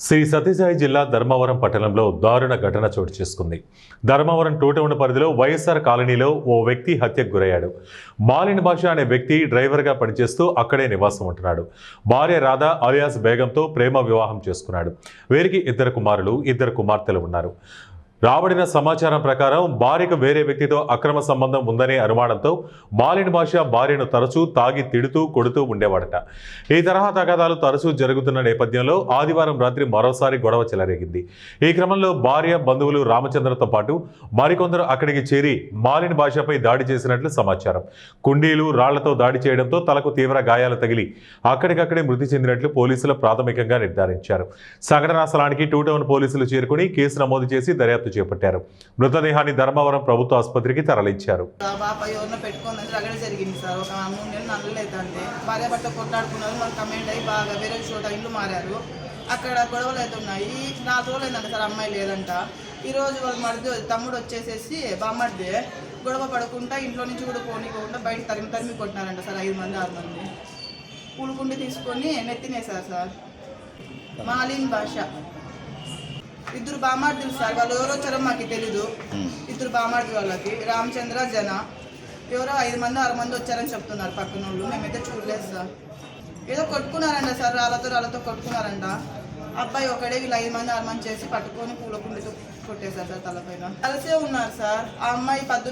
శ్రీ సత్యసాయి జిల్లా ధర్మవరం పట్టణంలో దారుణ ఘటన చోటు చేసుకుంది. ధర్మవరం టూటౌన్ పరిధిలో వైఎస్ఆర్ కాలనీలో ఓ వ్యక్తి హత్యకు గురయ్యాడు. మాలిన్ భాష అనే వ్యక్తి డ్రైవర్గా పనిచేస్తూ అక్కడే నివాసం ఉంటున్నాడు. భార్య రాధా అలియాస్ బేగంతో ప్రేమ వివాహం చేసుకున్నాడు. వీరికి 2 కుమారులు 2 కుమార్తెలు ఉన్నారు. రాబడిన సమాచారం ప్రకారం భార్యకు వేరే వ్యక్తితో అక్రమ సంబంధం ఉందనే అనుమానంతో మాలిన్ భాష భార్యను తరచూ తాగి తిడుతూ కొడుతూ ఉండేవాడట. ఈ తరహా తగాదాలు తరచూ జరుగుతున్న నేపథ్యంలో ఆదివారం రాత్రి మరోసారి గొడవ చెలరేగింది. ఈ క్రమంలో భార్య బంధువులు రామచంద్రతో పాటు మరికొందరు అక్కడికి చేరి మాలిన్ భాషపై దాడి చేసినట్లు సమాచారం. కుండీలు రాళ్లతో దాడి చేయడంతో తలకు తీవ్ర గాయాలు తగిలి అక్కడికక్కడే మృతి చెందినట్లు పోలీసులు ప్రాథమికంగా నిర్ధారించారు. సంఘటనా స్థలానికి టూటౌన్ పోలీసులు చేరుకుని కేసు నమోదు చేసి దర్యాప్తు చేపట్టారు. మృతదేహాన్ని ధర్మవరం ప్రభుత్వ ఆసుపత్రికి తరలించారు. అక్కడ గొడవలు అయితే ఉన్నాయి. 4 రోజులు ఏంటంటే సార్ అమ్మాయి లేదంట. ఈ రోజు వాళ్ళ తమ్ముడు వచ్చేసేసి బామ్మడిదే గొడవ పడకుండా ఇంట్లో నుంచి కూడా పోనీకోకుండా బయట తరిమి కొట్టినారంట సార్. 5 మంది 6 మంది పూలుకుండి తీసుకొని నెత్తినేశారు సార్. మాలిన్ భాష 2 బామార్దులు సార్. వాళ్ళు ఎవరో వచ్చారో మాకు తెలీదు. 2 బామార్దులు వాళ్ళకి రామచంద్ర జన ఎవరో 5 మంది 6 మంది వచ్చారని చెప్తున్నారు పక్కన వాళ్ళు. మేమైతే చూడలేదు సార్. ఏదో కొట్టుకున్నారంట సార్, రాళ్ళతో కొట్టుకున్నారంట. అబ్బాయి ఒకడే వీళ్ళు 5 మంది 6 మంది చేసి పట్టుకొని పూలకుండితో కొట్టేశారు సార్ తలపైన. కలిసే ఉన్నారు సార్. ఆ అమ్మాయి 10